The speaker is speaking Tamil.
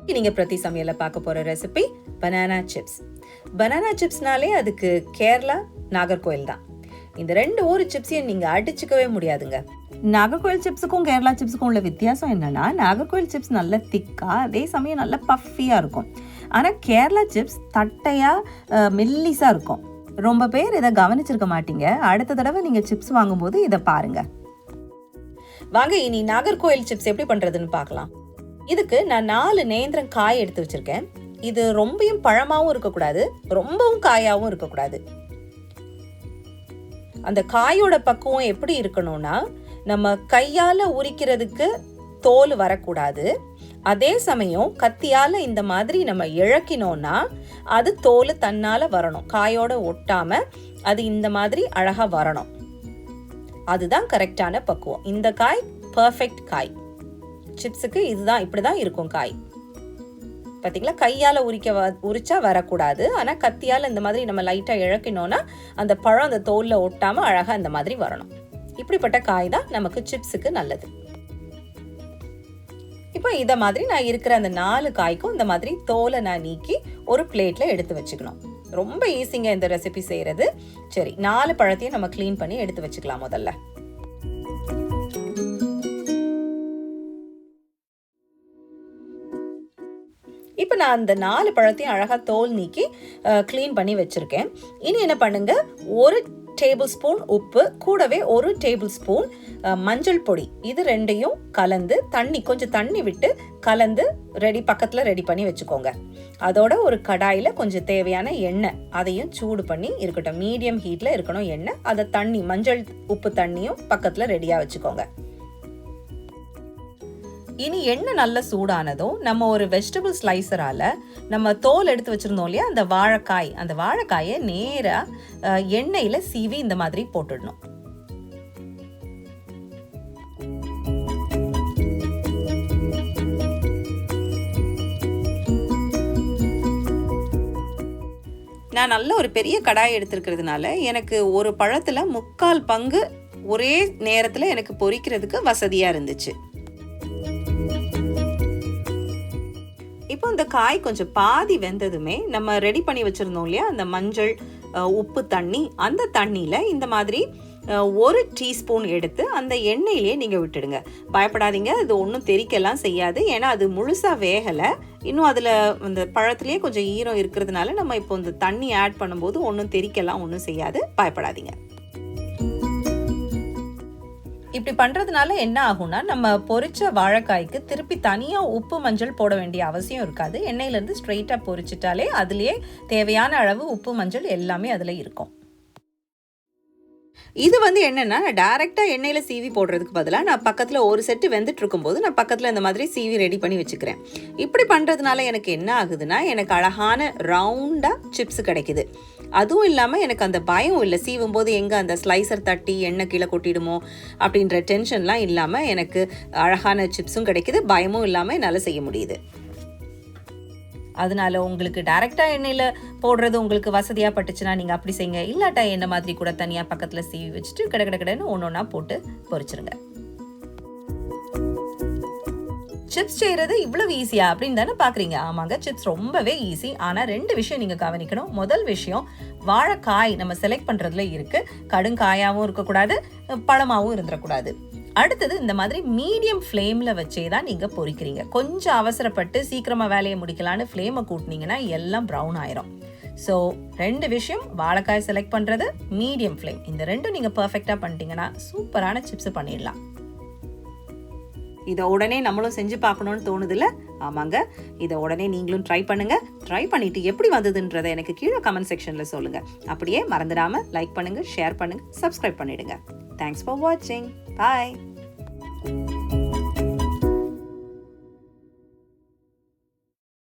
நீங்கள் பிரதி சமையலில் பார்க்க போகிற ரெசிபி பனானா சிப்ஸ். பனானா சிப்ஸ்னாலே அதுக்கு கேரளா நாகர்கோயில் தான். இந்த ரெண்டு ஊர் சிப்ஸையும் நீங்கள் அடிச்சுக்கவே முடியாதுங்க. நாகர்கோயில் சிப்ஸுக்கும் கேரளா சிப்ஸுக்கும் உள்ள வித்தியாசம் என்னென்னா, நாகர்கோயில் சிப்ஸ் நல்ல திக்காக, அதே சமயம் நல்ல பஃபியாக இருக்கும். ஆனால் கேரளா சிப்ஸ் தட்டையாக மெல்லிஸாக இருக்கும். ரொம்ப பேர் இதை கவனிச்சிருக்க மாட்டீங்க. அடுத்த தடவை நீங்கள் சிப்ஸ் வாங்கும்போது இதை பாருங்கள். வாங்க இனி நாகர்கோயில் சிப்ஸ் எப்படி பண்ணுறதுன்னு பார்க்கலாம். இதுக்கு நான் 4 நேந்திரங்காய் எடுத்து வச்சுருக்கேன். இது ரொம்பவும் பழமாகவும் இருக்கக்கூடாது, ரொம்பவும் காயாகவும் இருக்கக்கூடாது. அந்த காயோட பக்குவம் எப்படி இருக்கணும்னா, நம்ம கையால் உரிக்கிறதுக்கு தோல் வரக்கூடாது. அதே சமயம் கத்தியால் இந்த மாதிரி நம்ம இழக்கினோன்னா அது தோல் தன்னால் வரணும், காயோட ஒட்டாமல் அது இந்த மாதிரி அழகாக வரணும். அதுதான் கரெக்டான பக்குவம். இந்த காய் பர்ஃபெக்ட் காய். சிப்ஸுக்கு இதுதான், இப்படி தான் இருக்கும் காய். பார்த்தீங்களா, கையால் உரிச்சா வரக்கூடாது. ஆனால் கத்தியால் இந்த மாதிரி நம்ம லைட்டாக இழக்கினோன்னா அந்த பழம் அந்த தோலில் ஒட்டாமல் அழகாக இந்த மாதிரி வரணும். இப்படிப்பட்ட காய் தான் நமக்கு சிப்ஸுக்கு நல்லது. இப்போ இதை மாதிரி நான் இருக்கிற அந்த 4 காய்க்கும் இந்த மாதிரி தோலை நான் நீக்கி ஒரு பிளேட்டில் எடுத்து வச்சுக்கணும். ரொம்ப ஈஸிங்க இந்த ரெசிபி செய்கிறது. சரி, 4 பழத்தையும் நம்ம க்ளீன் பண்ணி எடுத்து வச்சுக்கலாம் முதல்ல. இப்போ நான் அந்த 4 பழத்தையும் அழகாக தோல் நீக்கி க்ளீன் பண்ணி வச்சுருக்கேன். இனி என்ன பண்ணுங்க, 1 டேபிள் ஸ்பூன் உப்பு, கூடவே 1 டேபிள் ஸ்பூன் மஞ்சள் பொடி, இது ரெண்டையும் கலந்து கொஞ்சம் தண்ணி விட்டு கலந்து பக்கத்தில் ரெடி பண்ணி வச்சுக்கோங்க. அதோட ஒரு கடாயில் கொஞ்சம் தேவையான எண்ணெய், அதையும் சூடு பண்ணி இருக்கட்டும். மீடியம் ஹீட்டில் இருக்கணும் எண்ணெய். அதை மஞ்சள் உப்பு தண்ணியும் பக்கத்தில் ரெடியாக வச்சுக்கோங்க. இனி எண்ணெய் நல்லா சூடானதும் நம்ம ஒரு வெஜிடபிள் ஸ்லைசரால் நம்ம தோல் எடுத்து வச்சுருந்தோம் இல்லையா, அந்த வாழைக்காயை நேராக எண்ணெயில் சீவி இந்த மாதிரி போட்டுடணும். நான் நல்ல ஒரு பெரிய கடாய் எடுத்துருக்கிறதுனால எனக்கு ஒரு பழத்தில் 3/4 பங்கு ஒரே நேரத்தில் எனக்கு பொரிக்கிறதுக்கு வசதியாக இருந்துச்சு. இப்போ இந்த காய் கொஞ்சம் பாதி வெந்ததுமே நம்ம ரெடி பண்ணி வச்சுருந்தோம் இல்லையா அந்த மஞ்சள் உப்பு தண்ணி, அந்த தண்ணியில் இந்த மாதிரி 1 டீஸ்பூன் எடுத்து அந்த எண்ணெயிலே நீங்கள் விட்டுடுங்க. பயப்படாதீங்க, அது ஒன்றும் தெறிக்கலாம் செய்யாது. ஏன்னா அது முழுசாக வேகலை. இன்னும் அதில் அந்த பழத்துலேயே கொஞ்சம் ஈரம் இருக்கிறதுனால நம்ம இப்போ இந்த தண்ணி ஆட் பண்ணும்போது ஒன்றும் தெறிக்கலாம் ஒன்றும் செய்யாது, பயப்படாதீங்க. இப்படி பண்ணுறதுனால என்ன ஆகும்னா, நம்ம பொரிச்ச வாழைக்காய்க்கு திருப்பி தனியாக உப்பு மஞ்சள் போட வேண்டிய அவசியம் இருக்காது. எண்ணெயிலேருந்து ஸ்ட்ரெயிட்டாக பொரிச்சிட்டாலே அதுலேயே தேவையான அளவு உப்பு மஞ்சள் எல்லாமே அதில் இருக்கும். இது என்னென்னா, நான் டேரெக்டாக எண்ணெயில் சீவி போடுறதுக்கு பதிலாக நான் பக்கத்தில் ஒரு செட்டு வெந்துட்டு இருக்கும்போது நான் பக்கத்தில் இந்த மாதிரி சீவி ரெடி பண்ணி வச்சுக்கிறேன். இப்படி பண்ணுறதுனால எனக்கு என்ன ஆகுதுன்னா, எனக்கு அழகான ரவுண்டாக சிப்ஸ் கிடைக்குது. அதுவும் இல்லாமல் எனக்கு அந்த பயம் இல்லை, சீவும் போது எங்கே அந்த ஸ்லைசர் தட்டி எண்ணெய் கீழே கொட்டிடுமோ அப்படின்ற டென்ஷன்லாம் இல்லாமல் எனக்கு அழகான சிப்ஸும் கிடைக்குது, பயமும் இல்லாமல் என்னால் செய்ய முடியுது. அதனால உங்களுக்கு டைரெக்டாக எண்ணெயில் போடுறது உங்களுக்கு வசதியாக பட்டுச்சுன்னா நீங்கள் அப்படி செய்யுங்க. இல்லாட்டா எண்ணெய் மாதிரி கூட தனியாக பக்கத்தில் சீவி வச்சுட்டு கடன்னு ஒன்றா போட்டு பொரிச்சிருங்க. சிப்ஸ் செய்கிறது இவ்வளவு ஈஸியா அப்படின்னு தானே பார்க்குறீங்க? ஆமாங்க, சிப்ஸ் ரொம்பவே ஈஸி. ஆனால் 2 விஷயம் நீங்கள் கவனிக்கணும். முதல் விஷயம், வாழைக்காய் நம்ம செலக்ட் பண்ணுறதுல இருக்குது. கடுங்காயாகவும் இருக்கக்கூடாது, பழமாகவும் இருந்துடக்கூடாது. அடுத்தது, இந்த மாதிரி மீடியம் ஃப்ளேமில் வச்சே தான் நீங்கள் பொரிக்கிறீங்க. கொஞ்சம் அவசரப்பட்டு சீக்கிரமாக வேலையை முடிக்கலான்னு ஃப்ளேமை கூட்டினீங்கன்னா எல்லாம் ப்ரௌன் ஆயிரும். ஸோ 2 விஷயம், வாழைக்காய் செலக்ட் பண்ணுறது, மீடியம் ஃப்ளேம், இந்த 2 நீங்கள் பர்ஃபெக்டாக பண்ணிட்டீங்கன்னா சூப்பரான சிப்ஸ் பண்ணிடலாம். இதை உடனே நம்மளும் செஞ்சு பார்க்கணும்னு தோணுதில்ல? ஆமாங்க, இதை உடனே நீங்களும் ட்ரை பண்ணுங்க. ட்ரை பண்ணிட்டு எப்படி வந்ததுன்றதை எனக்கு கீழே கமெண்ட் செக்ஷனில் சொல்லுங்கள். அப்படியே மறந்துடாமல் லைக் பண்ணுங்கள், ஷேர் பண்ணுங்கள், சப்ஸ்கிரைப் பண்ணிடுங்க. தேங்க்ஸ் ஃபார் வாட்சிங். பாய்.